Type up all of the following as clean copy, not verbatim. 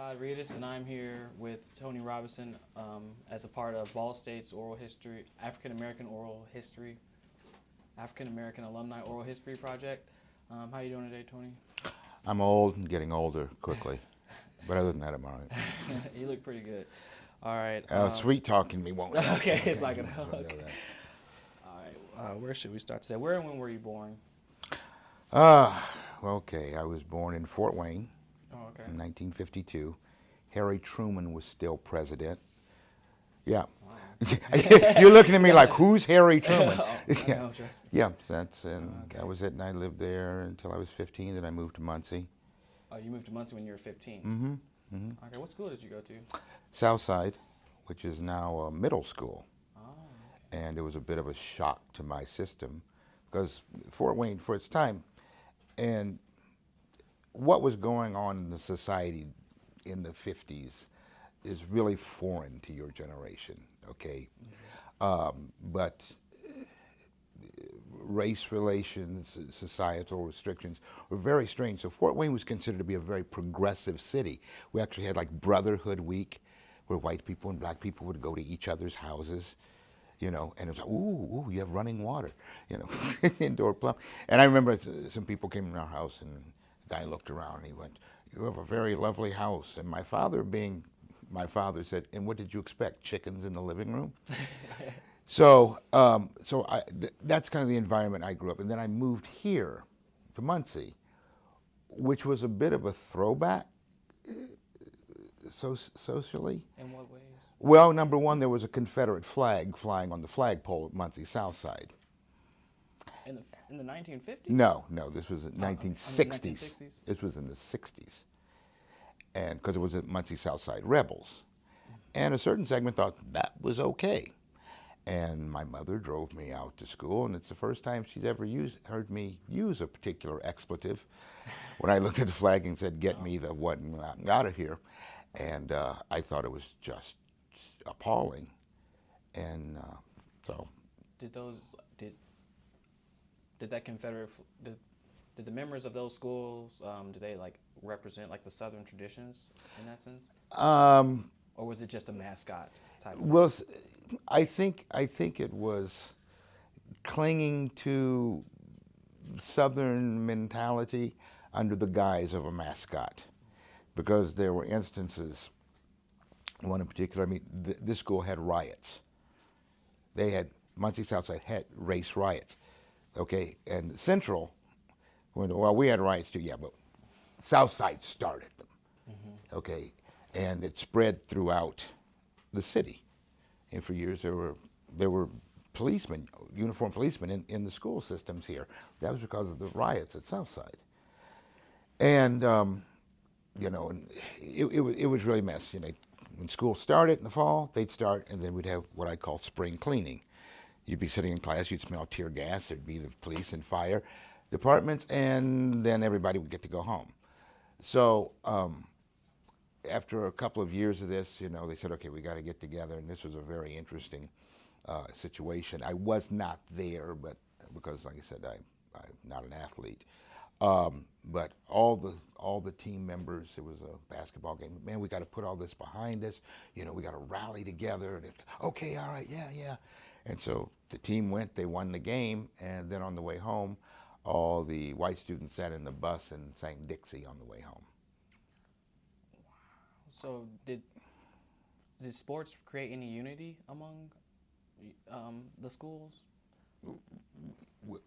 Rodriguez, and I'm here with Tony Robinson as a part of Ball State's oral history, African American Alumni Oral History Project. How you doing today, Tony? I'm old and getting older quickly, but other than that, I'm all right. You look pretty good. All right. Sweet talking me won't help. Okay, it's not gonna help. All right. Where should we start today? Where and when were you born? Okay, I was born in Fort Wayne in 1952. Harry Truman was still president. Yeah. Wow. You're looking at me like, who's Harry Truman? I know, trust me. Yeah, that was it, and I lived there until I was 15, then I moved to Muncie. Oh, you moved to Muncie when you were 15? Mm-hmm. Mm-hmm. Okay, what school did you go to? Southside, which is now a middle school. Oh, okay. And it was a bit of a shock to my system because Fort Wayne, for its time, and what was going on in the society in the 50s is really foreign to your generation, okay? Mm-hmm. But race relations, societal restrictions were very strange. So Fort Wayne was considered to be a very progressive city. We actually had like Brotherhood Week, where white people and black people would go to each other's houses, you know, and it was like, ooh, you have running water, you know, indoor plumbing. And I remember some people came in our house and the guy looked around and he went, you have a very lovely house. And my father, being my father, said, and what did you expect, chickens in the living room? So that's kind of the environment I grew up in. And then I moved here to Muncie, which was a bit of a throwback socially. In what ways? Well, number one, there was a Confederate flag flying on the flagpole at Muncie South Side. In the 1950s? No, this was in 1960s. 1960s? This was in the 60s. And because it was at Muncie South Side Rebels. And a certain segment thought that was okay. And my mother drove me out to school, and it's the first time she's ever heard me use a particular expletive. When I looked at the flag and said, get me the what out of here. And I thought it was just appalling. And so. Did that Confederate, did the members of those schools, did they like represent like the Southern traditions in that sense? Or was it just a mascot type of Well, I think it was clinging to Southern mentality under the guise of a mascot, because there were instances, one in particular, I mean, this school had riots. Muncie Southside had race riots, okay? And Central, well, we had riots too, yeah, but Southside started them, okay? And it spread throughout the city. And for years there were policemen, uniformed policemen in the school systems here. That was because of the riots at Southside. And you know, and it was really a mess. You know, when school started in the fall, they'd start, and then we'd have what I call spring cleaning. You'd be sitting in class, you'd smell tear gas. There'd be the police and fire departments, and then everybody would get to go home. So after a couple of years of this, you know, they said, okay, we got to get together, and this was a very interesting situation. I was not there, but because, like I said, I'm not an athlete. But all the team members, it was a basketball game. Man, we got to put all this behind us. You know, we got to rally together. And okay, all right, yeah. And so the team went. They won the game, and then on the way home, all the white students sat in the bus and sang Dixie on the way home. So did sports create any unity among the schools?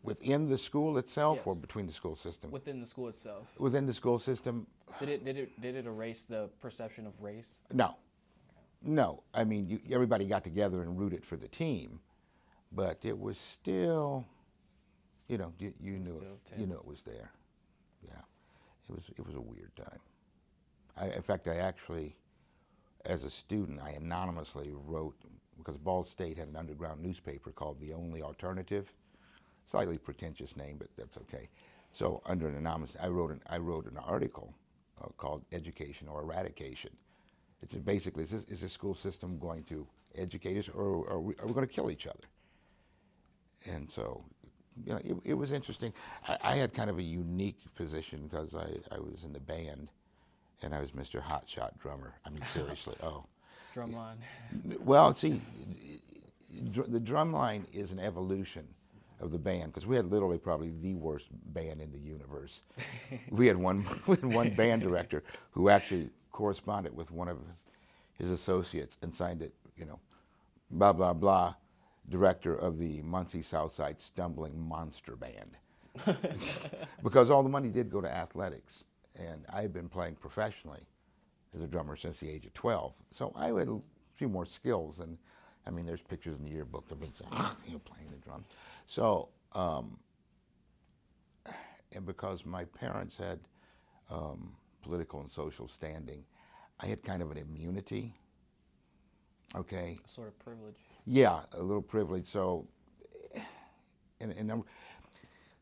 Within the school itself, Yes. or between the school system? Within the school itself. Within the school system. Did it erase the perception of race? No. I mean, everybody got together and rooted for the team, but it was still, you know, you knew it was there. Yeah, it was a weird time. In fact, I actually, as a student, I anonymously wrote, because Ball State had an underground newspaper called The Only Alternative. Slightly pretentious name, but that's okay. So under an anonymous, I wrote an article called Education or Eradication. It's basically, is the school system going to educate us, or are we going to kill each other? And so, you know, it was interesting. I had kind of a unique position because I was in the band, and I was Mr. Hotshot drummer. I mean, seriously. Oh, Drumline. well, see, the drumline is an evolution of the band, because we had literally probably the worst band in the universe. we had one band director who actually corresponded with one of his associates and signed it, you know, blah blah blah, director of the Muncie Southside Stumbling Monster Band, because all the money did go to athletics, and I had been playing professionally as a drummer since the age of 12, so I had a few more skills. And I mean, there's pictures in the yearbook of me, playing the drums. So, and because my parents had political and social standing, I had kind of an immunity. Okay. A sort of privilege. Yeah, a little privilege. So, and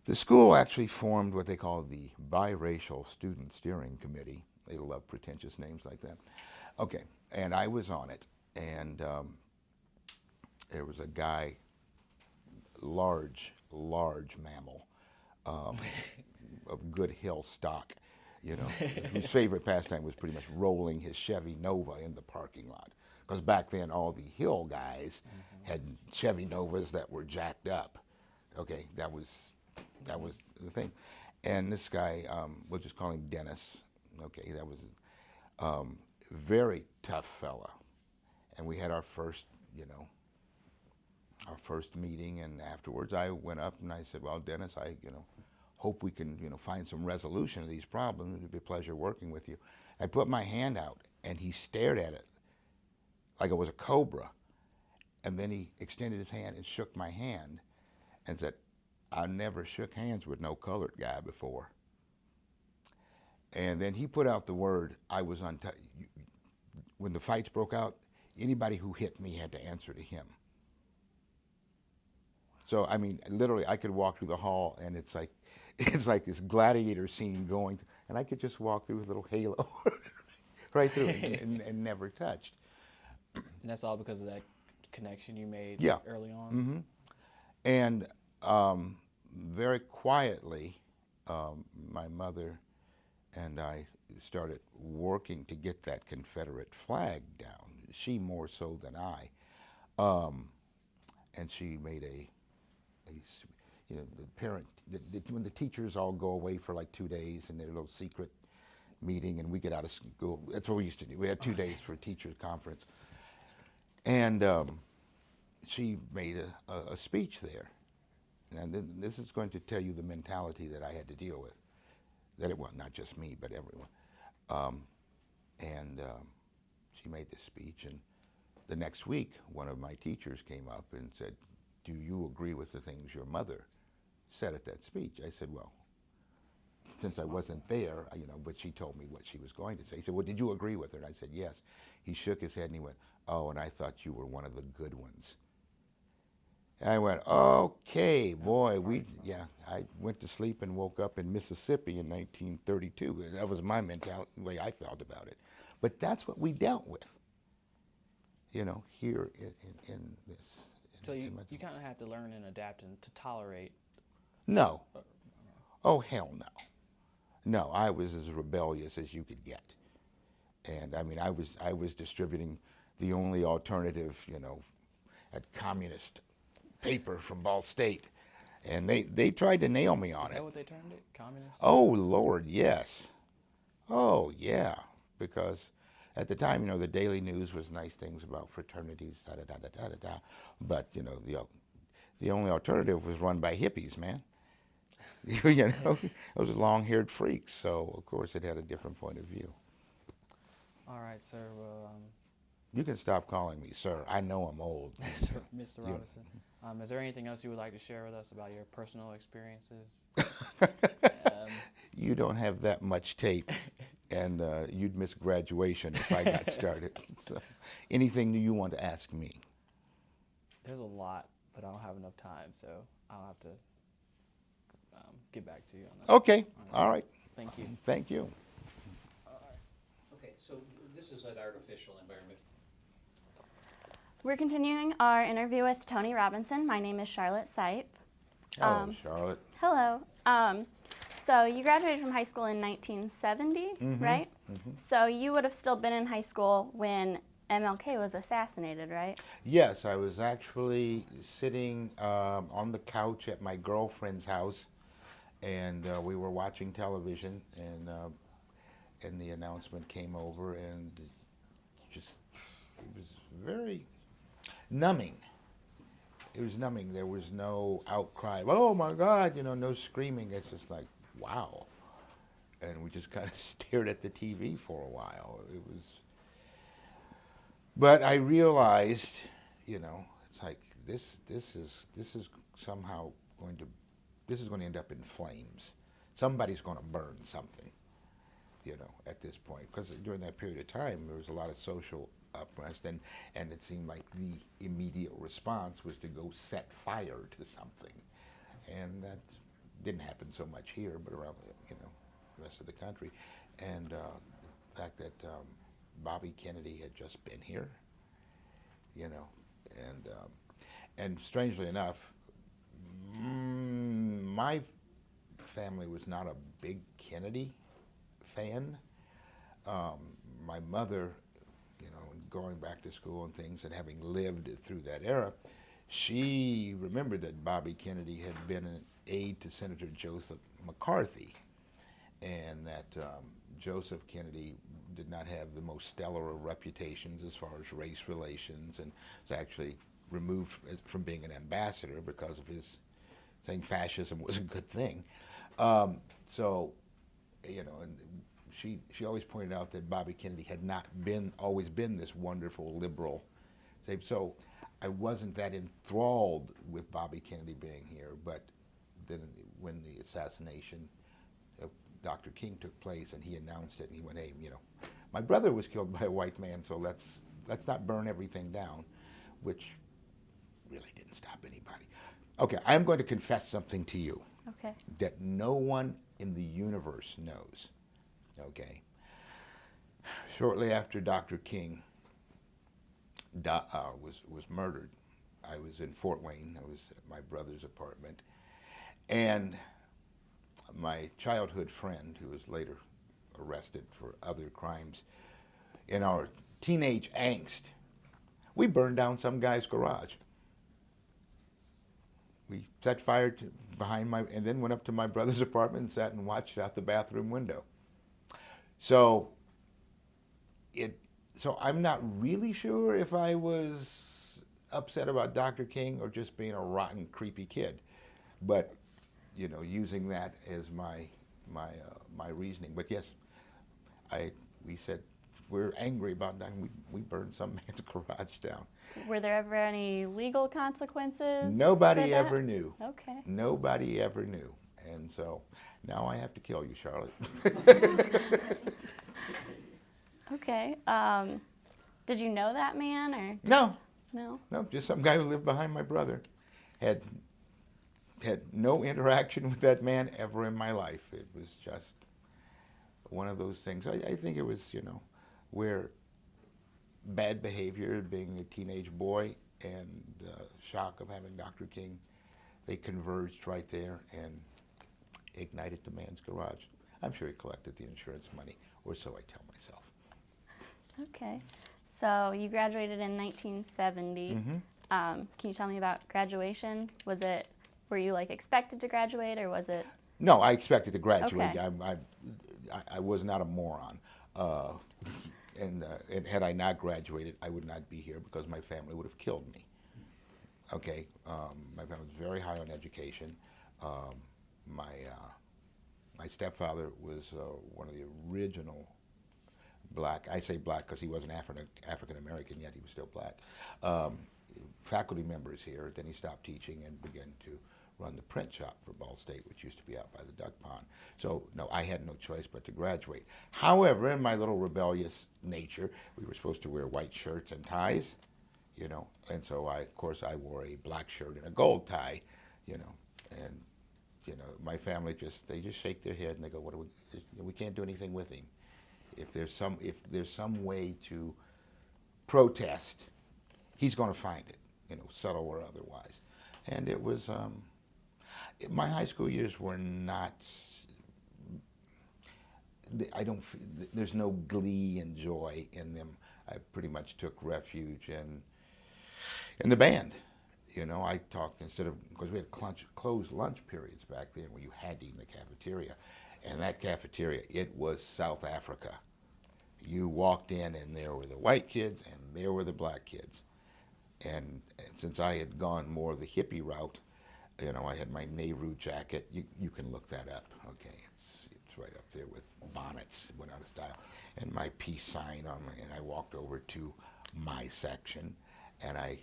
the school actually formed what they call the Biracial Student Steering Committee. They love pretentious names like that. Okay, and I was on it, and there was a guy, large mammal, of good hill stock, you know, whose favorite pastime was pretty much rolling his Chevy Nova in the parking lot. Because back then, all the hill guys had Chevy Novas that were jacked up. Okay, that was the thing. And this guy, we'll just call him Dennis. Okay, that was very tough fella. And we had our first, you know, our first meeting, and afterwards I went up and I said, well, Dennis, I, you know, hope we can, you know, find some resolution to these problems. It'd be a pleasure working with you. I put my hand out, and he stared at it like it was a cobra. And then he extended his hand and shook my hand and said, I never shook hands with no colored guy before. And then he put out the word, I was when the fights broke out, anybody who hit me had to answer to him. So, I mean, literally, I could walk through the hall, and it's like this gladiator scene going, and I could just walk through with a little halo right through and never touched. And that's all because of that connection you made early on? Mm-hmm. And very quietly, my mother and I started working to get that Confederate flag down. She more so than I. And she made you know, the parent, when the teachers all go away for like 2 days in their little secret meeting, and we get out of school, that's what we used to do. We had 2 days for a teacher's conference. And she made a speech there. And this is going to tell you the mentality that I had to deal with. Well, not just me, but everyone. She made this speech, and the next week, one of my teachers came up and said, do you agree with the things your mother said at that speech? I said, well, since I wasn't there, you know, but she told me what she was going to say. He said, well, did you agree with her? And I said, yes. He shook his head and he went, oh, and I thought you were one of the good ones. And I went, okay, boy, I went to sleep and woke up in Mississippi in 1932. That was my mentality, the way I felt about it. But that's what we dealt with, you know, here in this. So you kind of had to learn and adapt and to tolerate. No. Oh, hell no. No, I was as rebellious as you could get. And I mean, I was distributing the only alternative, you know, at communist paper from Ball State. And they tried to nail me on it. Is that what they termed it? Communist? Oh, Lord, yes. Oh, yeah. Because at the time, you know, the Daily News was nice things about fraternities, da-da-da-da-da-da-da. But, you know, the only alternative was run by hippies, man. You know, those are long-haired freaks. So, of course, it had a different point of view. All right, sir. You can stop calling me sir. I know I'm old. Mr. Robinson. Is there anything else you would like to share with us about your personal experiences? You don't have that much tape, and you'd miss graduation if I got started. So, anything you want to ask me? There's a lot, but I don't have enough time, so I'll have to get back to you on that. Okay. All right. Thank you. Thank you. Okay, so this is an artificial environment. We're continuing our interview with Tony Robinson. My name is Charlotte Sipe. Hello, Charlotte. Hello. So you graduated from high school in 1970, right? So you would have still been in high school when MLK was assassinated, right? Yes, I was actually sitting on the couch at my girlfriend's house, and we were watching television, and the announcement came over, and just it was very numbing. It was numbing. There was no outcry. Oh my God! No screaming. It's just like, wow. And we just kind of stared at the TV for a while. It was. But I realized, it's like this is somehow going to end up in flames. Somebody's going to burn something, at this point, because during that period of time there was a lot of social unrest, and it seemed like the immediate response was to go set fire to something, and that didn't happen so much here, but around the rest of the country, and the fact that Bobby Kennedy had just been here, and strangely enough, my family was not a big Kennedy fan. My mother, going back to school and things, and having lived through that era, she remembered that Bobby Kennedy had been an aide to Senator Joseph McCarthy, and that Joseph Kennedy did not have the most stellar of reputations as far as race relations, and was actually removed from being an ambassador because of his saying fascism was a good thing. And she always pointed out that Bobby Kennedy had not always been this wonderful liberal. So I wasn't that enthralled with Bobby Kennedy being here, but then when the assassination of Dr. King took place and he announced it, and he went, hey, my brother was killed by a white man, so let's not burn everything down, which really didn't stop anybody. Okay, I'm going to confess something to you. Okay. That no one in the universe knows. Okay. Shortly after Dr. King was murdered, I was in Fort Wayne. I was at my brother's apartment, and my childhood friend, who was later arrested for other crimes, in our teenage angst, we burned down some guy's garage. We set fire to and then went up to my brother's apartment and sat and watched out the bathroom window. So I'm not really sure if I was upset about Dr. King or just being a rotten, creepy kid, but using that as my reasoning. But yes, we said we're angry about that. We burned some man's garage down. Were there ever any legal consequences? Nobody ever knew. Okay. Nobody ever knew. And so now I have to kill you, Charlotte. Okay. Did you know that man or? No. No. No, just some guy who lived behind my brother. Had no interaction with that man ever in my life. It was just one of those things. I think it was, where bad behavior, being a teenage boy, and shock of having Dr. King, they converged right there and ignited the man's garage. I'm sure he collected the insurance money, or so I tell myself. Okay. So you graduated in 1970. Mm-hmm. Can you tell me about graduation? Were you expected to graduate, or was it? No, I expected to graduate. Okay. I was not a moron. And had I not graduated, I would not be here because my family would have killed me. Okay, my family was very high on education. My stepfather was one of the original black, I say black because he wasn't African American yet, he was still black, faculty members here. Then he stopped teaching and began to run the print shop for Ball State, which used to be out by the duck pond. So no, I had no choice but to graduate. However, in my little rebellious nature, we were supposed to wear white shirts and ties, and so of course I wore a black shirt and a gold tie, and my family they just shake their head and they go, what do we can't do anything with him. If there's some way to protest, he's going to find it, subtle or otherwise. And it was, my high school years were not, I don't. There's no glee and joy in them. I pretty much took refuge in the band. You know, I talked instead of, because we had closed lunch periods back then where you had to eat in the cafeteria, and that cafeteria, it was South Africa. You walked in and there were the white kids and there were the black kids. And since I had gone more of the hippie route, you know, I had my Nehru jacket. You can look that up, okay? It's right up there with bonnets, went out of style, and my peace sign on me. And I walked over to my section, and I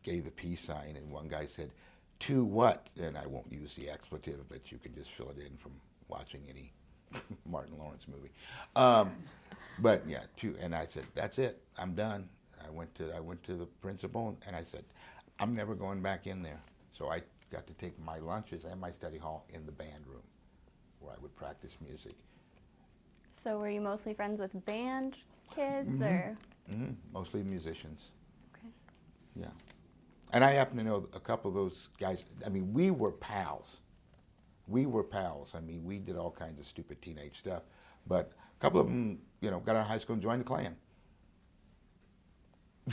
gave the peace sign, and one guy said, "To what?" And I won't use the expletive, but you can just fill it in from watching any Martin Lawrence movie. But yeah, and I said, "That's it. I'm done." I went to the principal, and I said, "I'm never going back in there." So I got to take my lunches and my study hall in the band room, where I would practice music. So were you mostly friends with band kids, Mm-hmm. or? Mm-hmm. Mostly musicians. Okay. Yeah. And I happen to know a couple of those guys. I mean, we were pals. We were pals. I mean, we did all kinds of stupid teenage stuff. But a couple of them, you know, got out of high school and joined the Klan.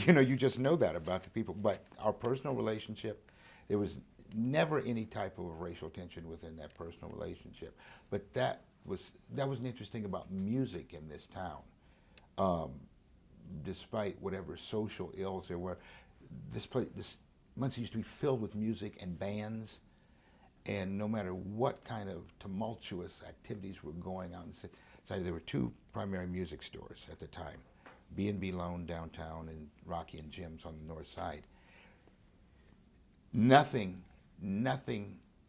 You know, you just know that about the people. But our personal relationship, there was never any type of racial tension within that personal relationship. But that was interesting about music in this town. Despite whatever social ills there were, this Muncie used to be filled with music and bands, and no matter what kind of tumultuous activities were going on, there were two primary music stores at the time, B&B Loan downtown and Rocky and Jim's on the north side. Nothing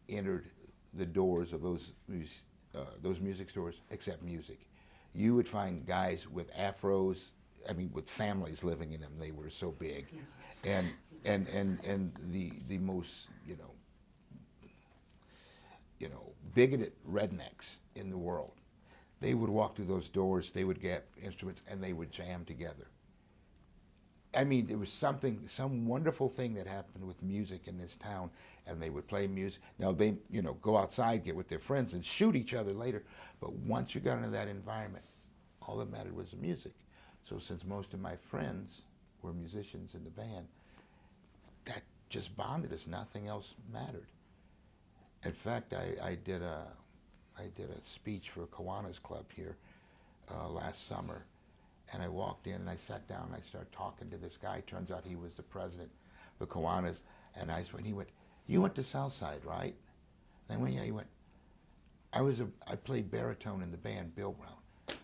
entered the doors of those music stores except music. You would find guys with afros, I mean, with families living in them. They were so big, and the most bigoted rednecks in the world. They would walk through those doors. They would get instruments and they would jam together. I mean, there was some wonderful thing that happened with music in this town, and they would play music. Now they, go outside, get with their friends, and shoot each other later. But once you got into that environment, all that mattered was the music. So since most of my friends were musicians in the band, that just bonded us. Nothing else mattered. In fact, I did a speech for Kiwanis Club here last summer, and I walked in and I sat down and I started talking to this guy. Turns out he was the president of the Kiwanis, and he went, "You went to Southside, right?" And I went, "Yeah." He went, I played baritone in the band Bill Brown,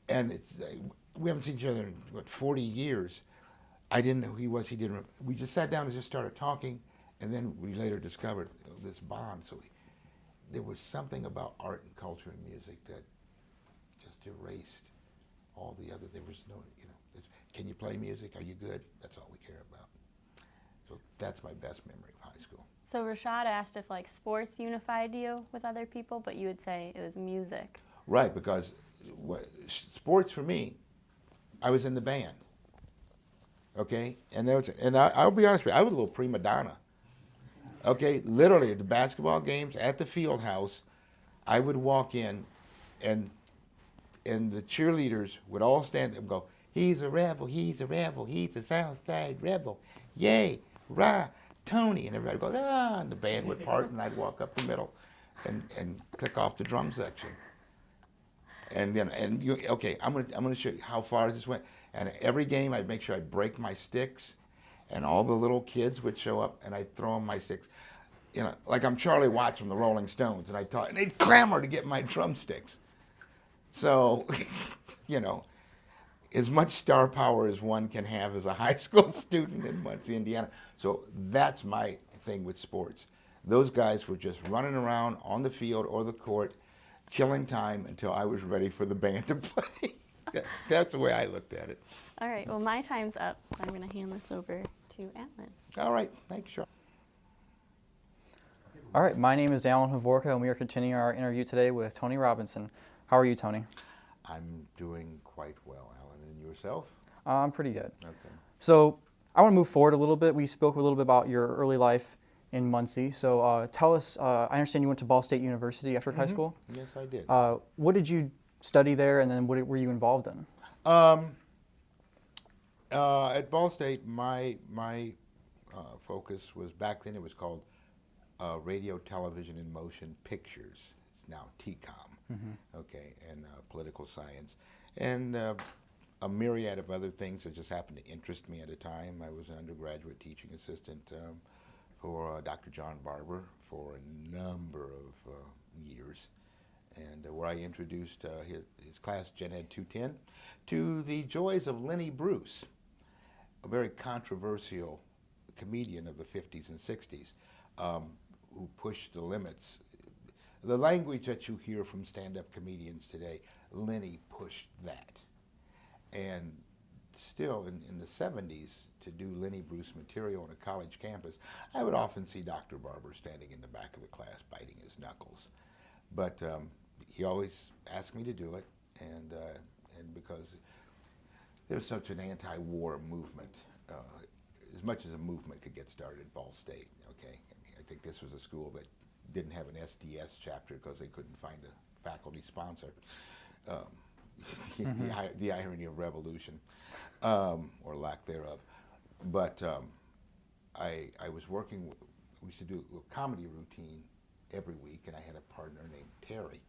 and we haven't seen each other in 40 years. I didn't know who he was. He didn't. We just sat down and just started talking, and then we later discovered this bond. So there was something about art and culture and music that just erased all the other. There was no, can you play music? Are you good? That's all we care about. So that's my best memory of high school. So Rashad asked if sports unified you with other people, but you would say it was music. Right, because sports for me, I was in the band. Okay, and I'll be honest with you, I was a little prima donna. Okay, literally at the basketball games at the field house, I would walk in, and the cheerleaders would all stand up and go, "He's a rebel, he's a rebel, he's a Southside rebel, yay, rah, Tony," and everybody would go, "Ah," and the band would part, and I'd walk up the middle and click off the drum section. And then, I'm gonna show you how far this went. And every game, I'd make sure I'd break my sticks, and all the little kids would show up, and I'd throw them my sticks. Like I'm Charlie Watts from the Rolling Stones, and and they'd clamor to get my drumsticks. So, as much star power as one can have as a high school student in Muncie, Indiana. So that's my thing with sports. Those guys were just running around on the field or the court, killing time until I was ready for the band to play. That's the way I looked at it. All right, well, my time's up, so I'm going to hand this over to Alan. All right, thanks, Sean. All right, my name is Alan Havorka, and we are continuing our interview today with Tony Robinson. How are you, Tony? I'm doing quite well, Alan. And yourself? I'm pretty good. Okay. So I want to move forward a little bit. We spoke a little bit about your early life in Muncie. So tell us, I understand you went to Ball State University after high school. Yes, I did. What did you study there, and then what were you involved in? At Ball State, my focus was, back then it was called Radio, Television, and Motion Pictures. It's now TCOM, okay, and political science. And a myriad of other things that just happened to interest me at a time. I was an undergraduate teaching assistant for Dr. John Barber for a number of years, and where I introduced his class, Gen Ed 210, to the joys of Lenny Bruce, a very controversial comedian of the 50s and 60s, who pushed the limits. The language that you hear from stand-up comedians today, Lenny pushed that. And still in the 70s, to do Lenny Bruce material on a college campus, I would often see Dr. Barber standing in the back of the class biting his knuckles. But he always asked me to do it, and because there was such an anti-war movement, as much as a movement could get started at Ball State, okay? I mean, I think this was a school that didn't have an SDS chapter because they couldn't find a faculty sponsor. The irony of revolution, or lack thereof. But I was working, we used to do a comedy routine every week, and I had a partner named Terry,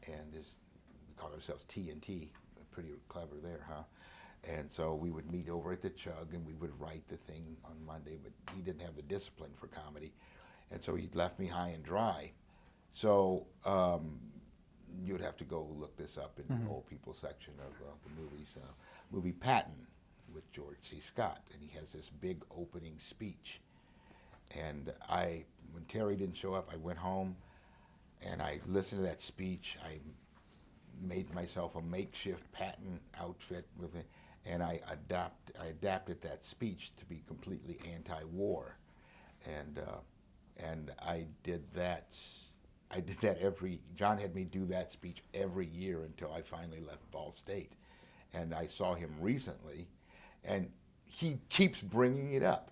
and we called ourselves T&T, pretty clever there, huh? And so we would meet over at the Chug, and we would write the thing on Monday, but he didn't have the discipline for comedy, and so he left me high and dry. So you'd have to go look this up in the old people section of the movies. Movie Patton with George C. Scott, and he has this big opening speech. And when Terry didn't show up, I went home and I listened to that speech. I made myself a makeshift Patton outfit with it, and I adapted that speech to be completely anti-war, and I did that. John had me do that speech every year until I finally left Ball State. And I saw him recently, and he keeps bringing it up.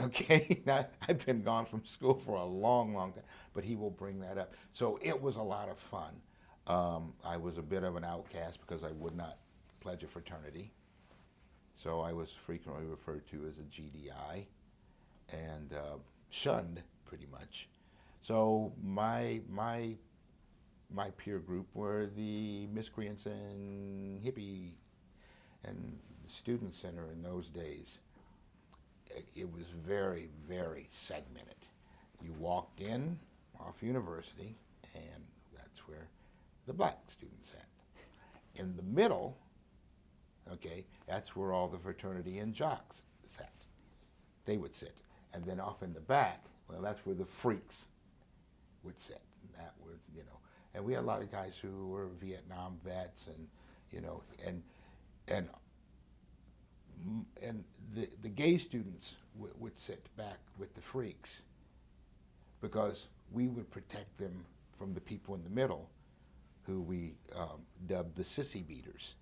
Okay, now, I've been gone from school for a long, long time, but he will bring that up. So it was a lot of fun. I was a bit of an outcast because I would not pledge a fraternity. So I was frequently referred to as a GDI and shunned pretty much. So my peer group were the miscreants and hippie and student center in those days. It was very, very segmented. You walked in off university, and that's where the black students sat. In the middle, okay, that's where all the fraternity and jocks sat. They would sit. And then off in the back, well, that's where the freaks would sit. And that was, and we had a lot of guys who were Vietnam vets, and and the gay students would sit back with the freaks because we would protect them from the people in the middle who we dubbed the sissy beaters,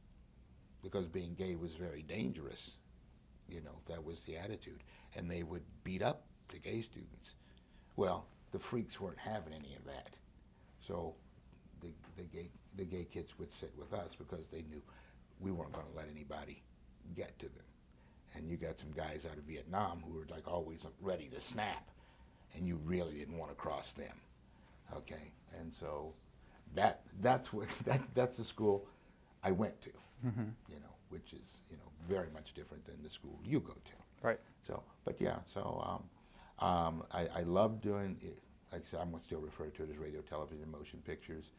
because being gay was very dangerous. That was the attitude. And they would beat up the gay students. Well, the freaks weren't having any of that. So the gay kids would sit with us because they knew we weren't going to let anybody get to them. And you got some guys out of Vietnam who were like always ready to snap, and you really didn't want to cross them. Okay, and so that's the school I went to, which is very much different than the school you go to. Right. So, but yeah, so I love doing it. Like I said, I'm still referred to it as radio, television, motion pictures.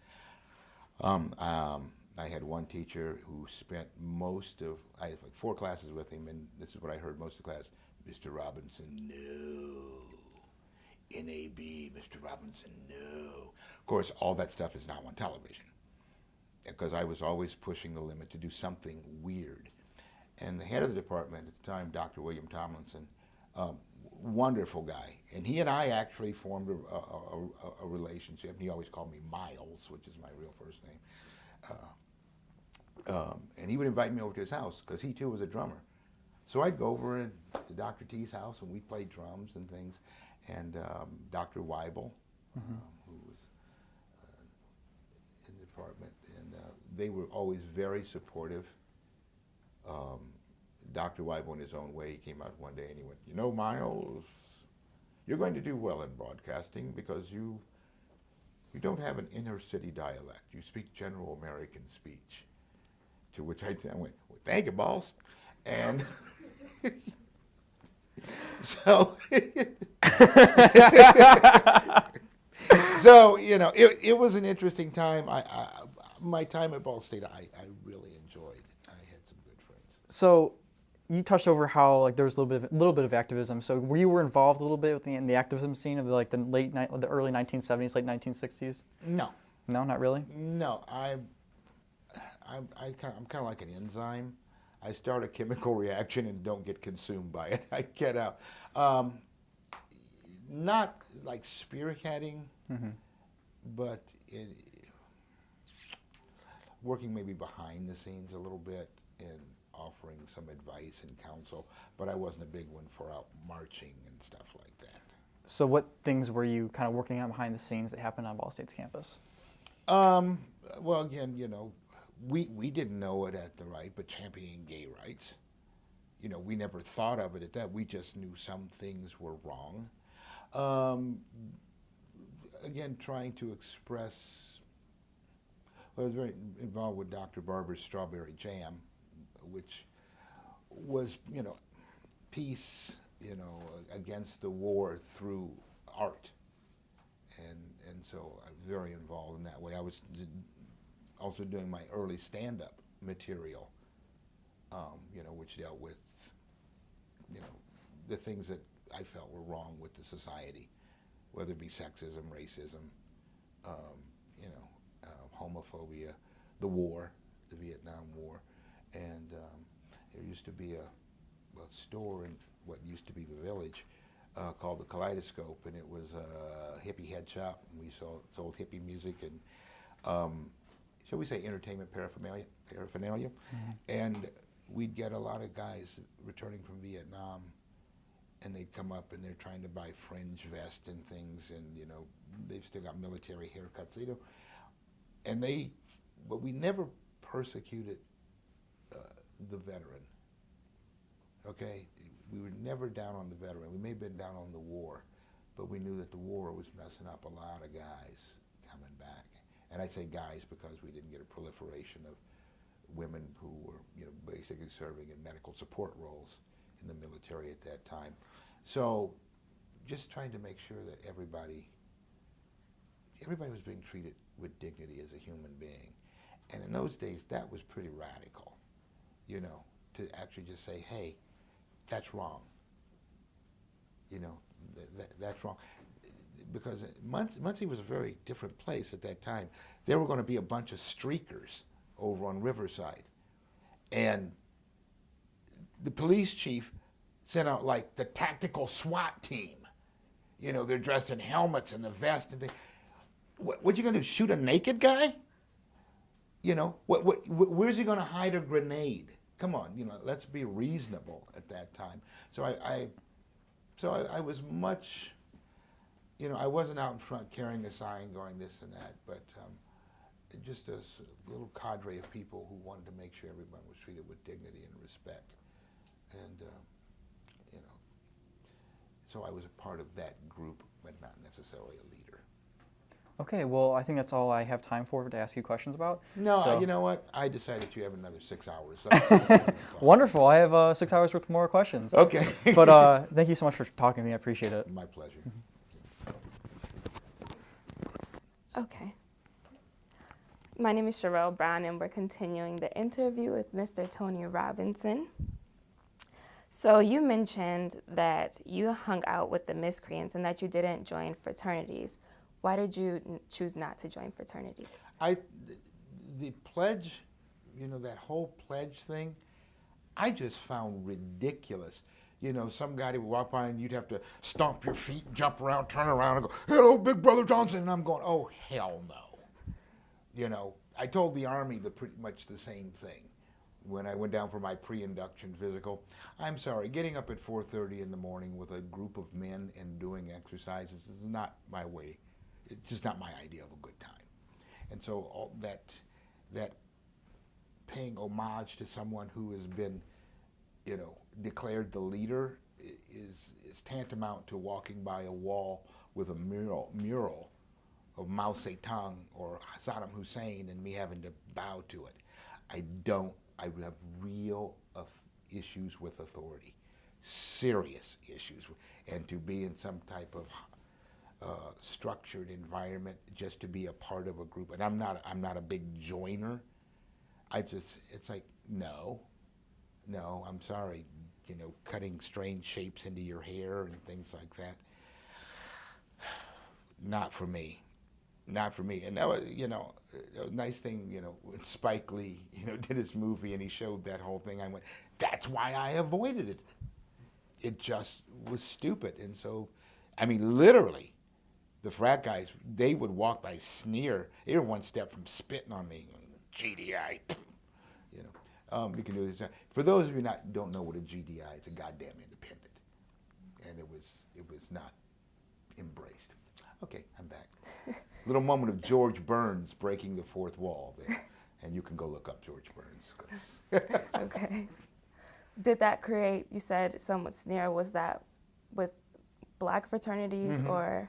I had one teacher who spent I had like 4 classes with him, and this is what I heard most of the class: Mr. Robinson, no. NAB, Mr. Robinson, no. Of course, all that stuff is now on television, because I was always pushing the limit to do something weird. And the head of the department at the time, Dr. William Tomlinson, wonderful guy, and he and I actually formed a relationship. He always called me Miles, which is my real first name. And he would invite me over to his house because he too was a drummer. So I'd go over to Dr. T's house, and we played drums and things. and Dr. Weibel, who was in the department, and they were always very supportive. Dr. Weibel, in his own way, he came out one day and he went, "You know, Miles, you're going to do well in broadcasting because you don't have an inner city dialect. You speak general American speech." To which I went, "Well, thank you, boss." And so, so it was an interesting time. My time at Ball State, I really enjoyed. I had some good friends. So you touched over how like there was a little bit of activism. So were you involved a little bit with in the activism scene of the early 1970s, late 1960s? No, No, not really. no. I'm kind of like an enzyme. I start a chemical reaction and don't get consumed by it. I get out. Not like spearheading, but working maybe behind the scenes a little bit and offering some advice and counsel. But I wasn't a big one for out marching and stuff like that. So what things were you kind of working on behind the scenes that happened on Ball State's campus? Well, again, we didn't know it at the right, but championing gay rights. We never thought of it at that. We just knew some things were wrong. Again, trying to express. I was very involved with Dr. Barber's Strawberry Jam, which was, peace, against the war through art. And so I was very involved in that way. I was also doing my early stand-up material, which dealt with, the things that I felt were wrong with the society, whether it be sexism, racism, homophobia, the war, the Vietnam War. And there used to be a store in what used to be the Village called the Kaleidoscope, and it was a hippie head shop, and we sold hippie music and, shall we say, entertainment paraphernalia. And we'd get a lot of guys returning from Vietnam, and they'd come up and they're trying to buy fringe vests and things, and they've still got military haircuts, but we never persecuted the veteran. Okay, we were never down on the veteran. We may have been down on the war, but we knew that the war was messing up a lot of guys coming back. And I say guys because we didn't get a proliferation of women who were, basically serving in medical support roles in the military at that time. So, just trying to make sure that everybody was being treated with dignity as a human being. And in those days, that was pretty radical, to actually just say, hey, that's wrong. That's wrong. Because Muncie was a very different place at that time. There were going to be a bunch of streakers over on Riverside. And the police chief sent out like the tactical SWAT team. They're dressed in helmets and the vest and things. What you going to do, shoot a naked guy? Where's he going to hide a grenade? Come on, let's be reasonable at that time. So I was much, I wasn't out in front carrying a sign going this and that, but just a little cadre of people who wanted to make sure everyone was treated with dignity and respect. And, so I was a part of that group, but not necessarily a leader. Okay, well, I think that's all I have time for to ask you questions about. No, So- you know what? I decided you have another 6 hours. So Wonderful. I have 6 hours worth more questions. Okay. But thank you so much for talking to me. I appreciate it. My pleasure. Okay. My name is Sherelle Brown, and we're continuing the interview with Mr. Tony Robinson. So you mentioned that you hung out with the miscreants and that you didn't join fraternities. Why did you choose not to join fraternities? The pledge, that whole pledge thing, I just found ridiculous. Some guy would walk by and you'd have to stomp your feet, jump around, turn around and go, "Hello, Big Brother Johnson." And I'm going, oh, hell no. I told the Army pretty much the same thing. when I went down for my pre-induction physical. I'm sorry, getting up at 4:30 in the morning with a group of men and doing exercises is not my way. It's just not my idea of a good time. And so all that paying homage to someone who has been, declared the leader is tantamount to walking by a wall with a mural of Mao Zedong or Saddam Hussein and me having to bow to it. I have real issues with authority, serious issues, and to be in some type of structured environment just to be a part of a group. And I'm not a big joiner. It's like, no, I'm sorry, cutting strange shapes into your hair and things like that. Not for me. Not for me. And that was, a nice thing, when Spike Lee, did his movie and he showed that whole thing. I went, that's why I avoided it. It just was stupid. And so, literally, the frat guys, they would walk by sneer. They were one step from spitting on me. GDI, you can do this. For those of you don't know what a GDI, it's a goddamn independent, and it was not embraced. Okay, I'm back. Little moment of George Burns breaking the fourth wall there, and you can go look up George Burns. Okay. Did that create, you said, somewhat sneer? Was that with black fraternities or?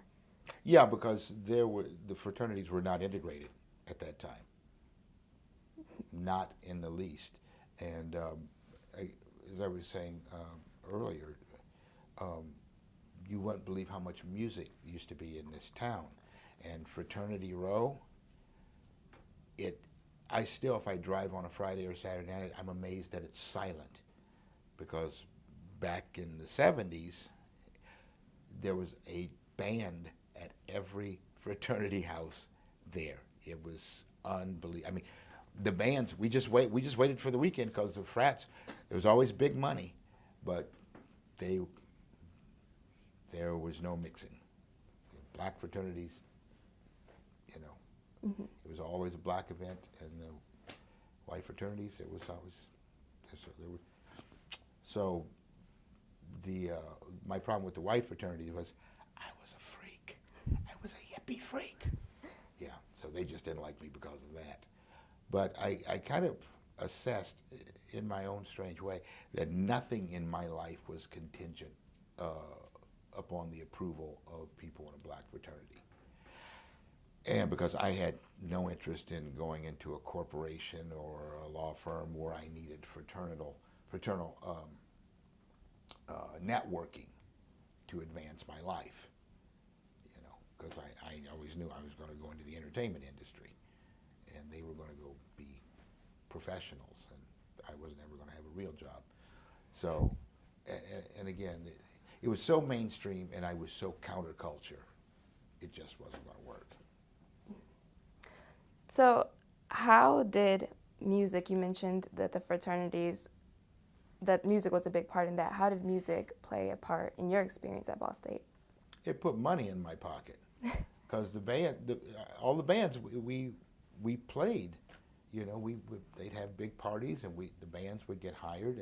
Yeah, because the fraternities were not integrated at that time. Not in the least. And as I was saying earlier, you wouldn't believe how much music used to be in this town. And Fraternity Row, I still, if I drive on a Friday or Saturday night, I'm amazed that it's silent. Because back in the 70s, there was a band at every fraternity house there. It was unbelievable. The bands, we just waited for the weekend because the frats, there was always big money, but there was no mixing. Black fraternities, it was always a black event, and the white fraternities, it was always, so my problem with the white fraternity was I was a freak. I was a hippie freak. Yeah, so they just didn't like me because of that. But I kind of assessed, in my own strange way, that nothing in my life was contingent upon the approval of people in a black fraternity. And because I had no interest in going into a corporation or a law firm where I needed fraternal networking to advance my life, because I always knew I was going to go into the entertainment industry. And they were going to go be professionals, and I wasn't ever going to have a real job. So, and again, it was so mainstream, and I was so counterculture, it just wasn't going to work. So how did music, you mentioned that the fraternities, that music was a big part in that. How did music play a part in your experience at Ball State? It put money in my pocket, because all the bands we played, they'd have big parties, and the bands would get hired,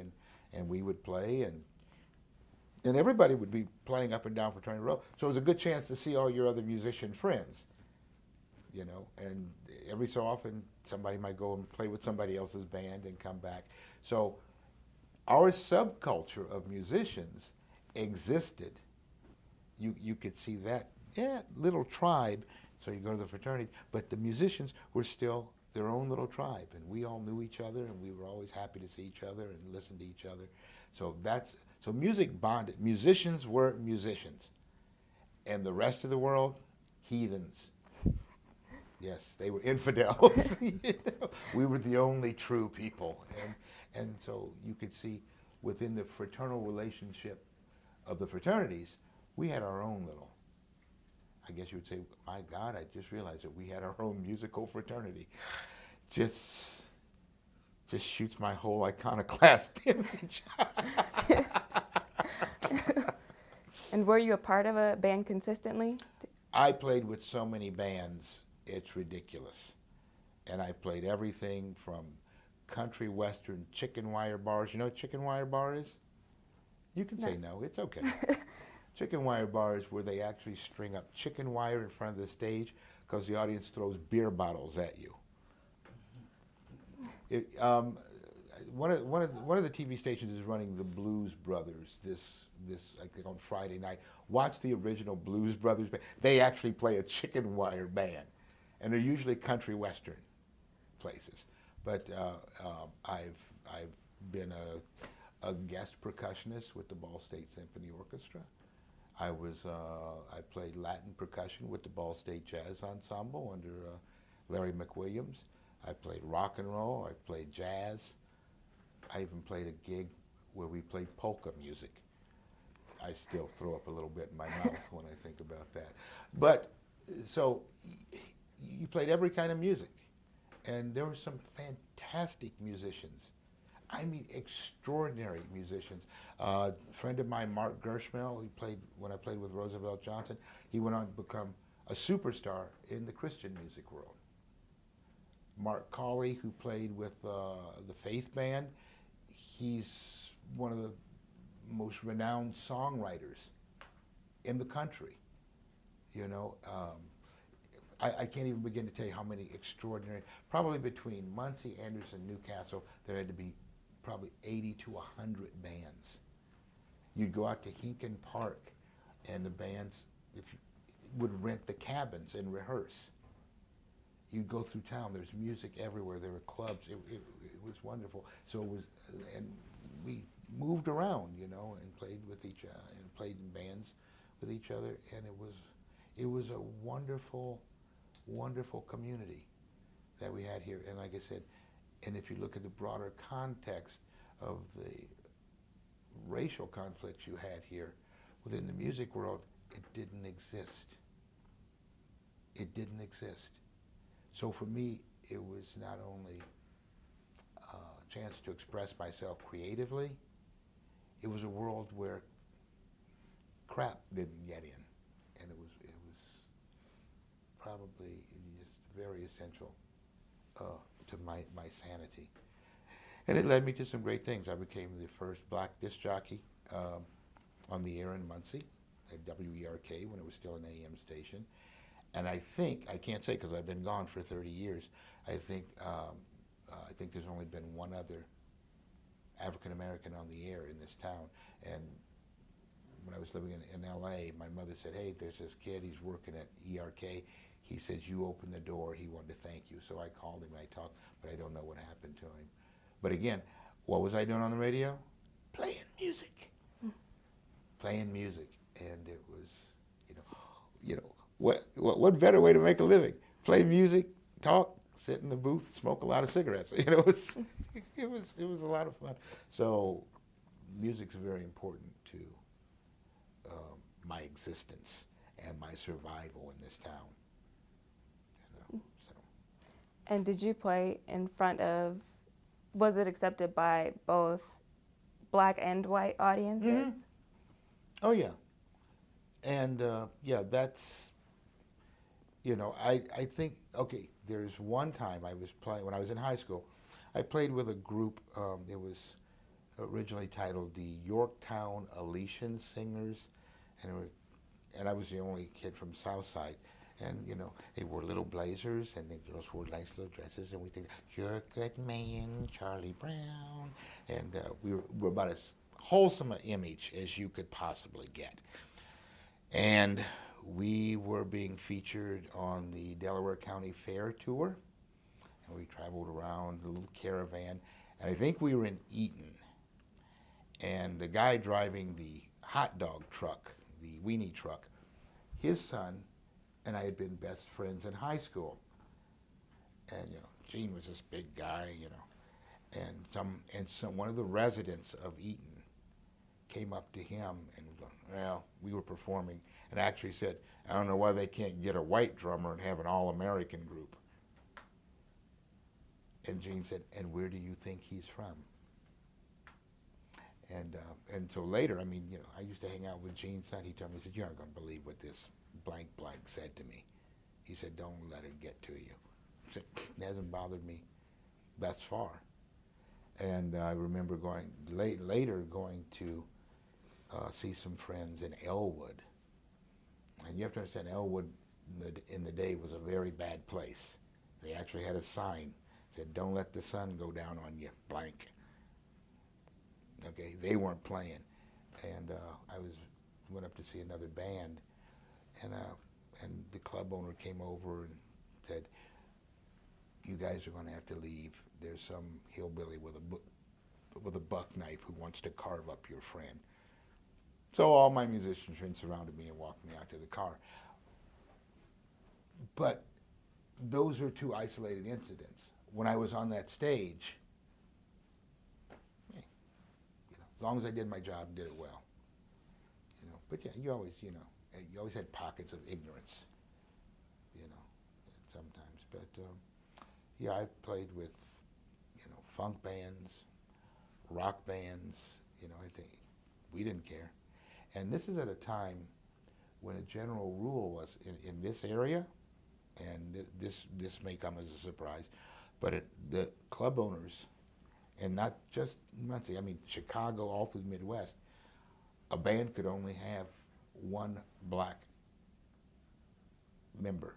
and we would play, and everybody would be playing up and down Fraternity Row. So it was a good chance to see all your other musician friends, and every so often somebody might go and play with somebody else's band and come back. So our subculture of musicians existed. You could see that, little tribe. So you go to the fraternity, but the musicians were still their own little tribe, and we all knew each other, and we were always happy to see each other and listen to each other. So music bonded. Musicians were musicians, and the rest of the world, heathens. Yes, they were infidels. We were the only true people, and so you could see within the fraternal relationship of the fraternities, we had our own little. I guess you would say, my God, I just realized that we had our own musical fraternity. Just shoots my whole iconoclast image. And were you a part of a band consistently? I played with so many bands, it's ridiculous. And I played everything from country western chicken wire bars. You know what chicken wire bar is? You can say no, it's okay. Chicken wire bars where they actually string up chicken wire in front of the stage because the audience throws beer bottles at you. One of the TV stations is running the Blues Brothers this I think on Friday night. Watch the original Blues Brothers band. They actually play a chicken wire band, and they're usually country western places. But I've been a guest percussionist with the Ball State Symphony Orchestra. I played Latin percussion with the Ball State Jazz Ensemble under Larry McWilliams. I played rock and roll. I played jazz. I even played a gig where we played polka music. I still throw up a little bit in my mouth when I think about that. But so you played every kind of music, and there were some fantastic musicians. I mean, extraordinary musicians. A friend of mine, Mark Gershmel, he played when I played with Roosevelt Johnson. He went on to become a superstar in the Christian music world. Mark Cawley, who played with the Faith Band, he's one of the most renowned songwriters in the country. You know, I can't even begin to tell you how many extraordinary, probably between Muncie, Anderson, Newcastle, there had to be probably 80 to 100 bands. You'd go out to Hinken Park, and the bands would rent the cabins and rehearse. You'd go through town, there's music everywhere, there were clubs, it was wonderful. So it was, and we moved around, you know, and played with each other, and played in bands with each other, and it was a wonderful, wonderful community that we had here. And like I said, and if you look at the broader context of the racial conflicts you had here within the music world, it didn't exist. It didn't exist. So for me, it was not only a chance to express myself creatively, it was a world where crap didn't get in. And it was probably just very essential to my sanity. And it led me to some great things. I became the first black disc jockey on the air in Muncie at WERK when it was still an AM station. And I think, I can't say because I've been gone for 30 years, I think there's only been one other African American on the air in this town. And when I was living in LA, my mother said, hey, there's this kid, he's working at ERK. He says, you opened the door, he wanted to thank you. So I called him, I talked, but I don't know what happened to him. But again, what was I doing on the radio? Playing music. Playing music. And it was, you know, what better way to make a living? Play music, talk, sit in the booth, smoke a lot of cigarettes. You know, it was a lot of fun. So music's very important to my existence and my survival in this town. You know, so. And did you play in front of, was it accepted by both black and white audiences? Mm-hmm. Oh, yeah. And, yeah, that's, you know, I think, okay, there's one time I was playing, when I was in high school, I played with a group, it was originally titled the Yorktown Elysion Singers, and I was the only kid from Southside. And, you know, they wore little blazers, and the girls wore nice little dresses, and we think, you're a good man, Charlie Brown. And we were about as wholesome an image as you could possibly get. And we were being featured on the Delaware County Fair tour, and we traveled around a little caravan, and I think we were in Eaton. And the guy driving the hot dog truck, the weenie truck, his son and I had been best friends in high school. And, you know, Gene was this big guy, you know, and some one of the residents of Eaton came up to him and was like, well, we were performing, and actually said, I don't know why they can't get a white drummer and have an all-American group. And Gene said, and where do you think he's from? And so later, I mean, you know, I used to hang out with Gene's son. He told me, he said, you aren't going to believe what this blank blank said to me. He said, don't let it get to you. He said, it hasn't bothered me thus far. And I remember going later going to see some friends in Elwood. And you have to understand, Elwood in the day was a very bad place. They actually had a sign that said, "Don't let the sun go down on you, blank." Okay, they weren't playing. And I went up to see another band, and the club owner came over and said, "You guys are going to have to leave. There's some hillbilly with a buck knife who wants to carve up your friend." So all my musician friends surrounded me and walked me out to the car. But those are two isolated incidents. When I was on that stage, as long as I did my job and did it well, But yeah, you always had pockets of ignorance, sometimes. But yeah, I played with, funk bands, rock bands. I think we didn't care. And this is at a time when a general rule was in this area, and this may come as a surprise, but the club owners, and not just Muncie, I mean Chicago, all through the Midwest, a band could only have one black member,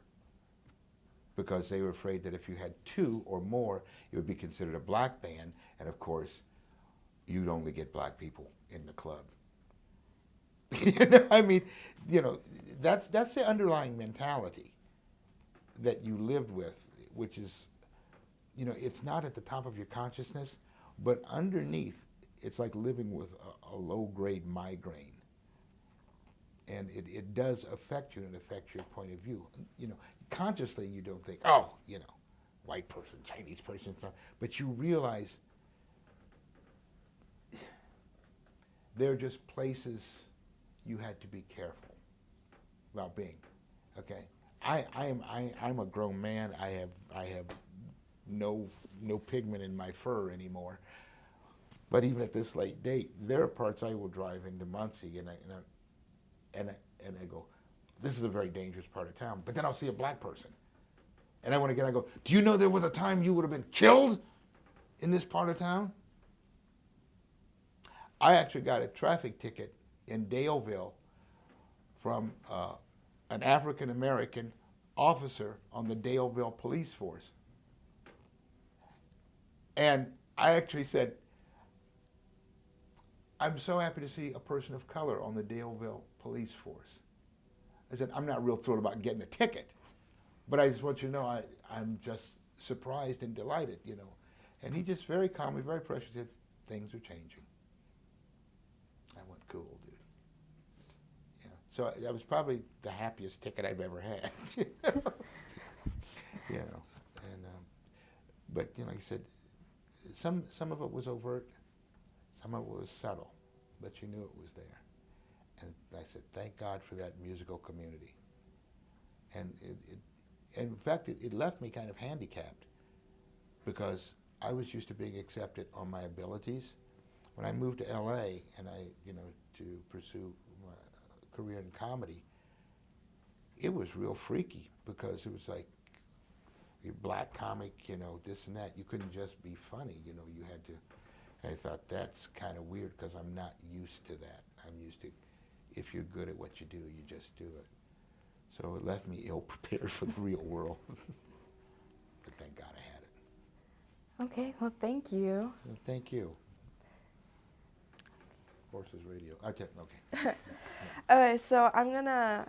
because they were afraid that if you had two or more, it would be considered a black band, and of course, you'd only get black people in the club. I mean, that's the underlying mentality that you lived with, which is, it's not at the top of your consciousness, but underneath, it's like living with a low-grade migraine. And it does affect you, and affects your point of view. Consciously you don't think, oh, white person, Chinese person, but you realize they're just places you had to be careful about being. Okay, I'm a grown man. I have no pigment in my fur anymore. But even at this late date, there are parts I will drive into Muncie and I go, this is a very dangerous part of town. But then I'll see a black person, and I go, do you know there was a time you would have been killed in this part of town? I actually got a traffic ticket in Daleville from an African-American officer on the Daleville police force. And I actually said, I'm so happy to see a person of color on the Daleville police force. I said, I'm not real thrilled about getting a ticket, but I just want you to know I'm just surprised and delighted, And he just very calmly, very precious said, things are changing. I went, cool, dude. So that was probably the happiest ticket I've ever had. But like I said, some of it was overt, some of it was subtle, but you knew it was there. And I said, thank God for that musical community. And in fact, it left me kind of handicapped, because I was used to being accepted on my abilities. When I moved to LA and to pursue my career in comedy, it was real freaky, because it was like, you're black comic, this and that. You couldn't just be funny, you had to. And I thought, that's kind of weird, because I'm not used to that. I'm used to, if you're good at what you do, you just do it. So it left me ill prepared for the real world. But thank God I had it. Okay, well, thank you. Well, thank you. Horses Radio. Okay. All right, so I'm Janae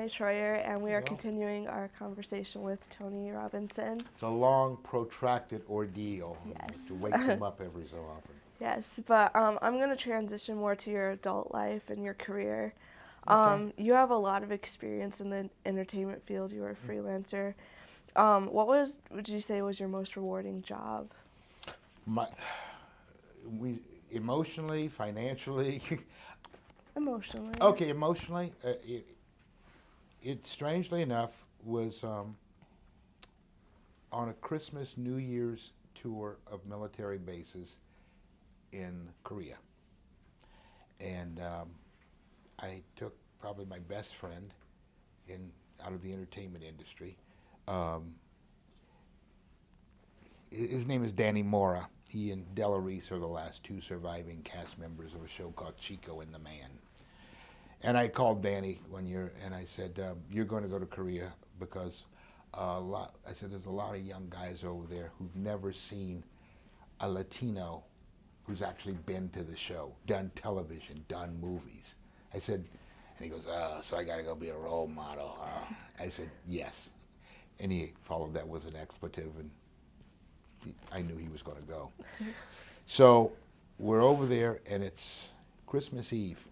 Schroyer, and we are continuing our conversation with Tony Robinson. It's a long, protracted ordeal. Yes. To wake them up every so often. Yes, but I'm going to transition more to your adult life and your career. You have a lot of experience in the entertainment field. You were a freelancer. What would you say was your most rewarding job? Emotionally, financially. Emotionally. Okay, emotionally, it strangely enough was on a Christmas, New Year's tour of military bases in Korea. And I took probably my best friend out of the entertainment industry. His name is Danny Mora. he and Della Reese are the last two surviving cast members of a show called Chico and the Man. And I called Danny one year and I said, you're going to go to Korea because I said, there's a lot of young guys over there who've never seen a Latino who's actually been to the show, done television, done movies. I said, and he goes, so I got to go be a role model. I said, yes. And he followed that with an expletive, and I knew he was going to go. So we're over there, and it's Christmas Eve.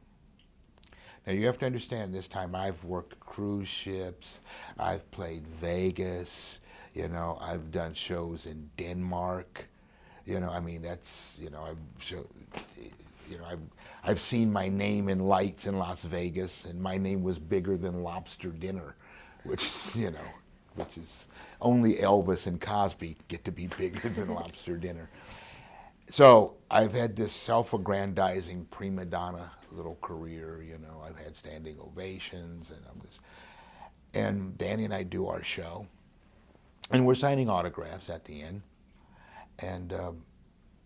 Now you have to understand, this time I've worked cruise ships, I've played Vegas, you know, I've done shows in Denmark, you know, I mean, that's, you know, I've seen my name in lights in Las Vegas, and my name was bigger than lobster dinner, which, you know, which is only Elvis and Cosby get to be bigger than lobster dinner. So I've had this self-aggrandizing prima donna little career, you know. I've had standing ovations, and Danny and I do our show, and we're signing autographs at the end, and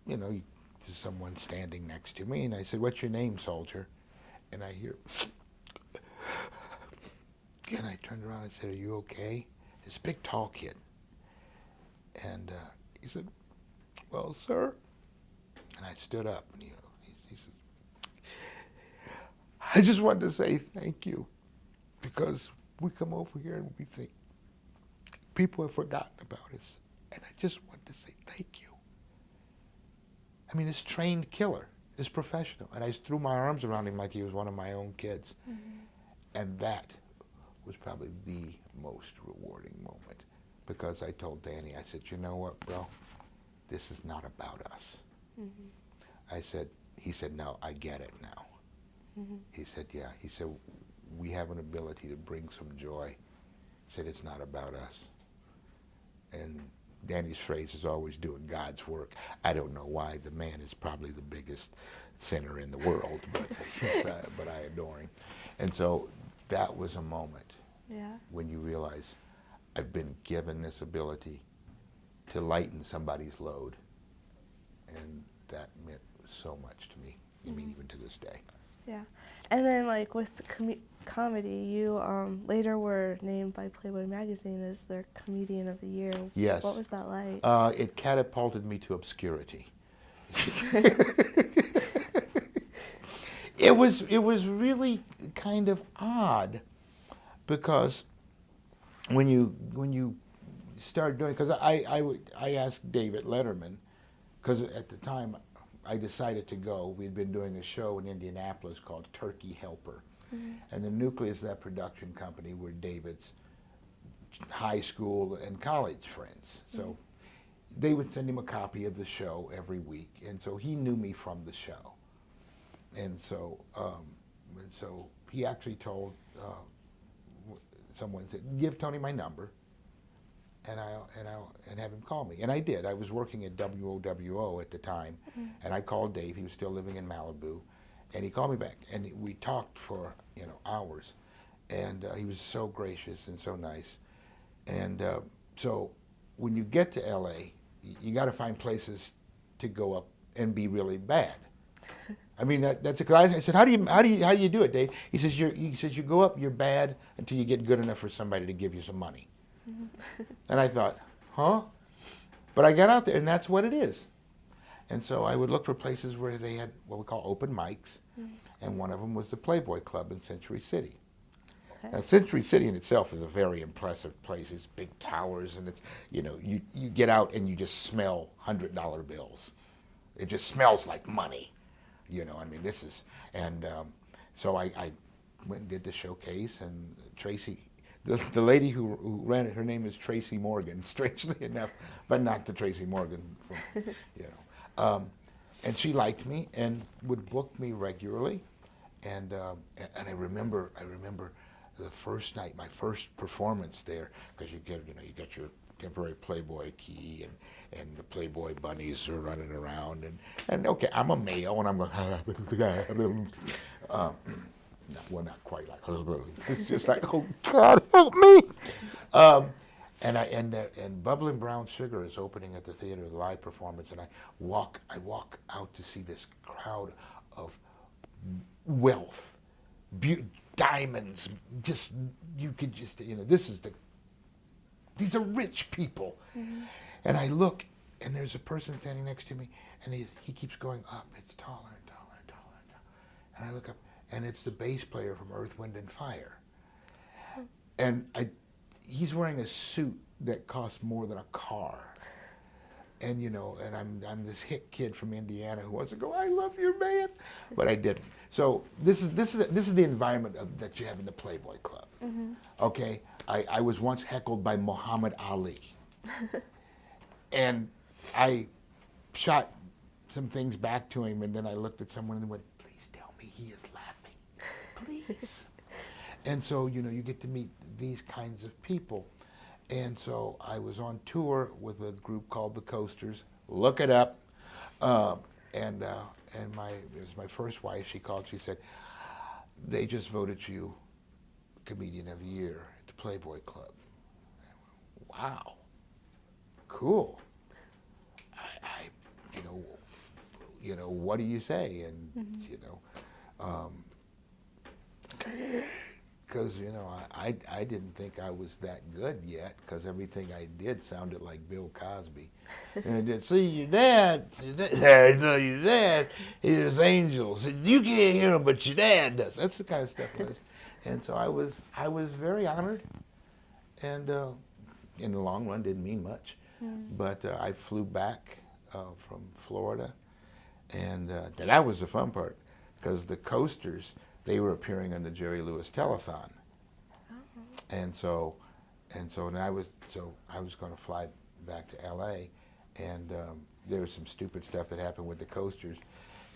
you know, there's someone standing next to me, and I said, "What's your name, soldier?" And I hear, and I turned around and said, "Are you okay?" This big tall kid, and he said, "Well, sir." And I stood up, and he says, "I just wanted to say thank you, because we come over here and we think people have forgotten about us, and I just want to say thank you." I mean, this trained killer, this professional, and I threw my arms around him like he was one of my own kids, and that was probably the most rewarding moment, because I told Danny, I said, "You know what, bro? This is not about us." I said, he said, "No, I get it now." He said, "Yeah." He said, "We have an ability to bring some joy." He said, "It's not about us." And Danny's phrase is always doing God's work. I don't know why. The man is probably the biggest sinner in the world, but I adore him. And so that was a moment when you realize I've been given this ability to lighten somebody's load. And that meant so much to me, I mean, even to this day. Yeah. And then, like, with the comedy, you later were named by Playboy magazine as their Comedian of the Year. Yes. What was that like? It catapulted me to obscurity. It was really kind of odd, because when you start doing, because I asked David Letterman, because at the time I decided to go. We'd been doing a show in Indianapolis called Turkey Helper. And the nucleus of that production company were David's high school and college friends. So they would send him a copy of the show every week, and so he knew me from the show. And so he actually told someone, said, "Give Tony my number, and have him call me." And I did. I was working at WOWO at the time, and I called Dave. He was still living in Malibu, and he called me back, and we talked for hours, and he was so gracious and so nice. And so when you get to LA, you got to find places to go up and be really bad. I mean, that's I said, how do you do it, Dave? He says you go up, you're bad until you get good enough for somebody to give you some money. And I thought, huh? But I got out there, and that's what it is. And so I would look for places where they had what we call open mics, and one of them was the Playboy Club in Century City. Now, Century City in itself is a very impressive place. It's big towers, and it's, you get out and you just smell $100 bills. It just smells like money. I mean, this is, and so I went and did the showcase, and Tracy, the lady who ran it, her name is Tracy Morgan, strangely enough, but not the Tracy Morgan from, and she liked me and would book me regularly, and I remember the first night, my first performance there, because you got your temporary Playboy key, and the Playboy bunnies are running around, and okay, I'm a male, and I'm going, well, not quite like, it's just like, oh God, help me. And Bubbling Brown Sugar is opening at the theater, the live performance, and I walk out to see this crowd of wealth, diamonds. Just you could just these are rich people. Mm-hmm. And I look, and there's a person standing next to me, and he keeps going up. It's taller and taller and taller and taller. And I look up, and it's the bass player from Earth, Wind and Fire. And he's wearing a suit that costs more than a car. And and I'm this hick kid from Indiana who wants to go, I love your band, but I didn't. So this is the environment that you have in the Playboy Club. Mm-hmm. Okay, I was once heckled by Muhammad Ali, and I shot some things back to him, and then I looked at someone and went, please tell me he is laughing, please. And so you get to meet these kinds of people. And so I was on tour with a group called the Coasters. Look it up. And it was my first wife. She called. She said, they just voted you Comedian of the Year at the Playboy Club. Wow. Cool. I what do you say? And because I didn't think I was that good yet, because everything I did sounded like Bill Cosby. And I did, see your dad, I know your dad, hears angels, and you can't hear him, but your dad does. That's the kind of stuff it was. And so I was very honored, and in the long run didn't mean much. But I flew back from Florida, and that was the fun part, because the Coasters, they were appearing on the Jerry Lewis Telethon. And so I was going to fly back to L.A., and there was some stupid stuff that happened with the Coasters,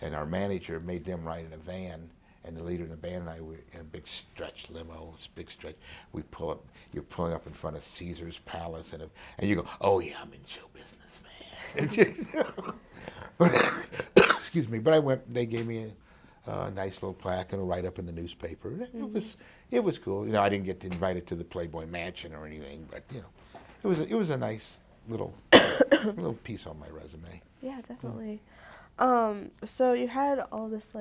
and our manager made them ride in a van, and the leader of the band and I were in a big stretch limo. It's a big stretch. We pull up. You're pulling up in front of Caesar's Palace, and you go, "Oh yeah, I'm in show business, man." But, excuse me. But I went. They gave me a nice little plaque and a write-up in the newspaper. It was cool. I didn't get invited to the Playboy Mansion or anything, but it was a nice little little piece on my resume. Yeah, definitely. So you had all this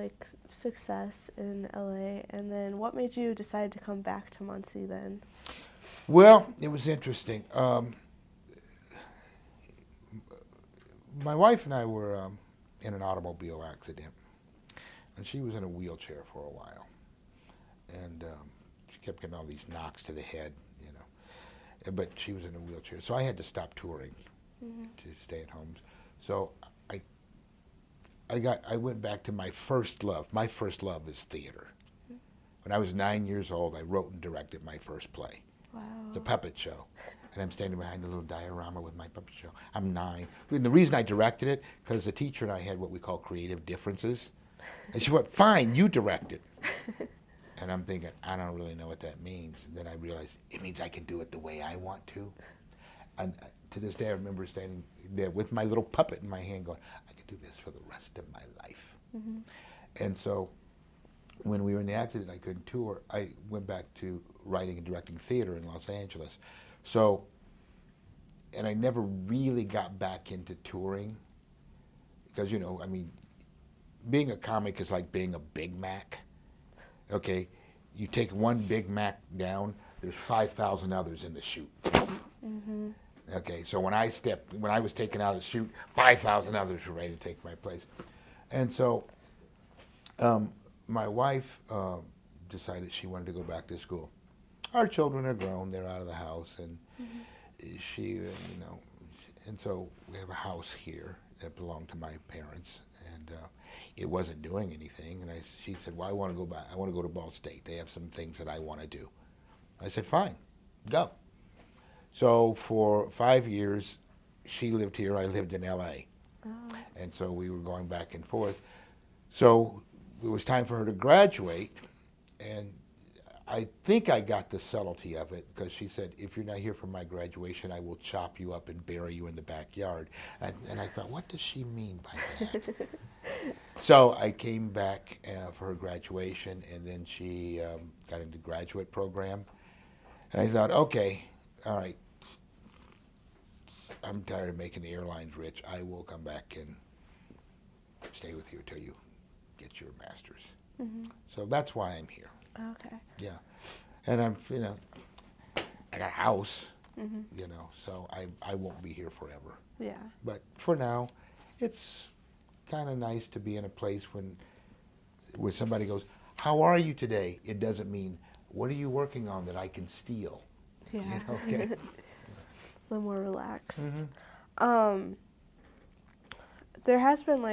success in LA, and then what made you decide to come back to Muncie then? Well, it was interesting. My wife and I were in an automobile accident, and she was in a wheelchair for a while, and she kept getting all these knocks to the head, but she was in a wheelchair, so I had to stop touring to stay at home. So I went back to my first love. My first love is theater. When I was 9 years old, I wrote and directed my first play. Wow. It's a puppet show. And I'm standing behind a little diorama with my puppet show. I'm 9. And the reason I directed it, because the teacher and I had what we call creative differences. And she went, fine, you direct it. And I'm thinking, I don't really know what that means. And then I realized, it means I can do it the way I want to. And to this day, I remember standing there with my little puppet in my hand going, I could do this for the rest of my life. And so when we were in the accident, I couldn't tour. I went back to writing and directing theater in Los Angeles. So, and I never really got back into touring because, being a comic is like being a Big Mac. Okay, you take one Big Mac down, there's 5,000 others in the chute. Okay, so when I was taken out of the chute, 5,000 others were ready to take my place. And so my wife decided she wanted to go back to school. Our children are grown, they're out of the house, and she, and so we have a house here that belonged to my parents, and it wasn't doing anything, and she said, well, I want to go back, I want to go to Ball State, they have some things that I want to do. I said, fine, go. So for 5 years, she lived here, I lived in L.A., and so we were going back and forth. So it was time for her to graduate, and I think I got the subtlety of it, because she said, if you're not here for my graduation, I will chop you up and bury you in the backyard. And I thought, what does she mean by that? So I came back for her graduation, and then she got into the graduate program. And I thought, okay, all right, I'm tired of making the airlines rich. I will come back and stay with you until you get your master's. So that's why I'm here. Okay. Yeah, and I'm, I got a house, so I won't be here forever. Yeah. But for now, it's kind of nice to be in a place where somebody goes, "How are you today?" It doesn't mean, "What are you working on that I can steal?" Yeah. Okay. A little more relaxed. There has been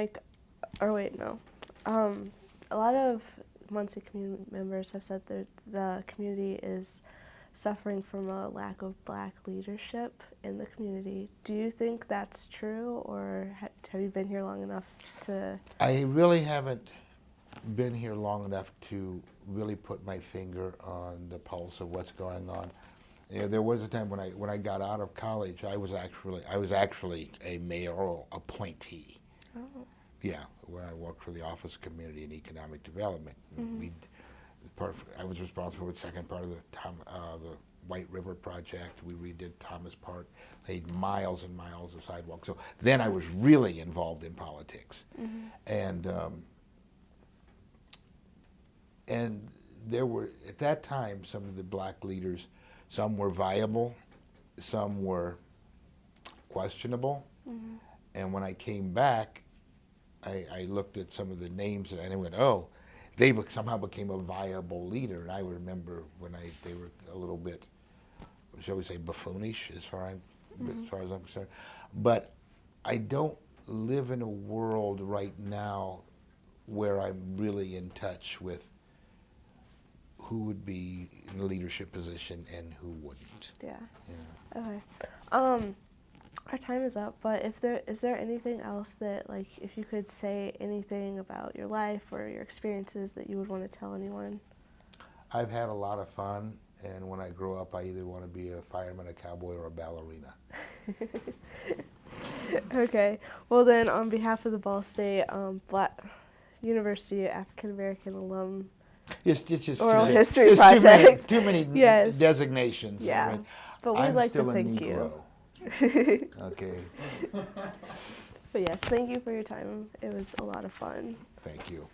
a lot of Muncie community members have said that the community is suffering from a lack of Black leadership in the community. Do you think that's true, or have you been here long enough to? I really haven't been here long enough to really put my finger on the pulse of what's going on. There was a time when I got out of college, I was actually a mayoral appointee. Oh. Yeah, when I worked for the Office of Community and Economic Development. I was responsible for the second part of the White River Project. We redid Thomas Park, laid miles and miles of sidewalks. So then I was really involved in politics. And there were, at that time, some of the Black leaders, some were viable, some were questionable. And when I came back, I looked at some of the names and I went, oh, they somehow became a viable leader. And I remember when they were a little bit, shall we say, buffoonish as far as I'm concerned. But I don't live in a world right now where I'm really in touch with who would be in a leadership position and who wouldn't. Yeah. Yeah. Okay. Our time is up, but is there anything else that, if you could say anything about your life or your experiences that you would want to tell anyone? I've had a lot of fun, and when I grow up, I either want to be a fireman, a cowboy, or a ballerina. Okay. Well, then, on behalf of the Ball State Black University African American Alum It's just Oral too History there's Project. Too many Yes. designations. Yeah. I mean, But we'd I'm like to still a thank Negro. you. Okay. But yes, thank you for your time. It was a lot of fun. Thank you.